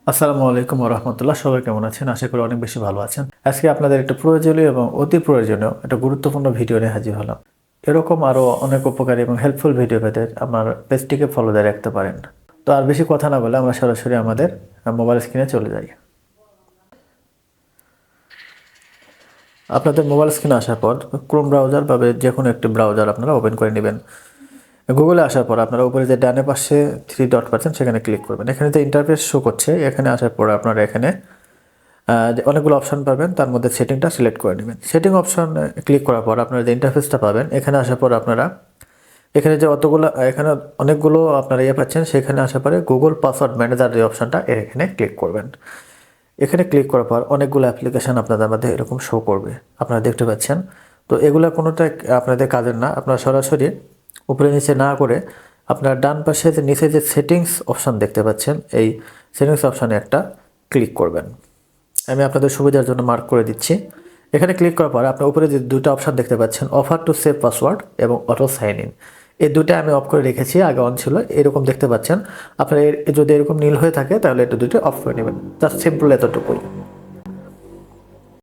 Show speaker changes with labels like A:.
A: আসসালামু আলাইকুম রহমতুল্লাহ। সবাই কেমন আছেন? আশা করি অনেক বেশি ভালো আছেন। আজকে আপনাদের একটা প্রয়োজনীয় এবং অতি প্রয়োজনীয় একটা গুরুত্বপূর্ণ ভিডিও নিয়ে হাজির হলাম। এরকম আরও অনেক উপকারী এবং হেল্পফুল ভিডিও পেতে আমার পেজটিকে ফলো দিয়ে রাখতে পারেন। তো আর বেশি কথা না বলে আমরা সরাসরি আমাদের মোবাইল স্ক্রিনে চলে যাই। আপনাদের মোবাইল স্ক্রিনে আসার পর ক্রোম ব্রাউজার বা যে কোনো একটি ব্রাউজার আপনারা ওপেন করে নেবেন। গুগলে আসার পর আপনারা উপরে যে ডানে পাশে থ্রি ডট পাচ্ছেন সেখানে ক্লিক করবেন। এখানে যে ইন্টারফেস শো করছে, এখানে আসার পর আপনারা এখানে যে অনেকগুলো অপশন পাবেন, তার মধ্যে সেটিংটা সিলেক্ট করে নেবেন। সেটিং অপশন ক্লিক করার পর আপনারা যে ইন্টারফেসটা পাবেন, এখানে আসার পর আপনারা এখানে যে এখানে অনেকগুলো আপনারা পাচ্ছেন, সেখানে আসার পরে গুগল পাসওয়ার্ড ম্যানেজার যে অপশনটা এখানে ক্লিক করবেন। এখানে ক্লিক করার পর অনেকগুলো অ্যাপ্লিকেশান আপনাদের মধ্যে এরকম শো করবে, আপনারা দেখতে পাচ্ছেন। তো এগুলো কোনোটা আপনাদের কাজের না। আপনারা সরাসরি উপরে নিচে না করে আপনার ডান পাশে যে নিচে যে সেটিংস অপশন দেখতে পাচ্ছেন, এই সেটিংস অপশানে একটা ক্লিক করবেন। আমি আপনাদের সুবিধার জন্য মার্ক করে দিচ্ছি। এখানে ক্লিক করার পর আপনার উপরে যে দুটো অপশন দেখতে পাচ্ছেন, অফার টু সেভ পাসওয়ার্ড এবং অটো সাইন ইন, এই দুটো আমি অফ করে রেখেছি, আগে অন ছিল। এরকম দেখতে পাচ্ছেন। আপনার যদি এরকম নীল হয়ে থাকে তাহলে এটা দুটো অফ করে নেবেন। জাস্ট সিম্পল এতটুকুই।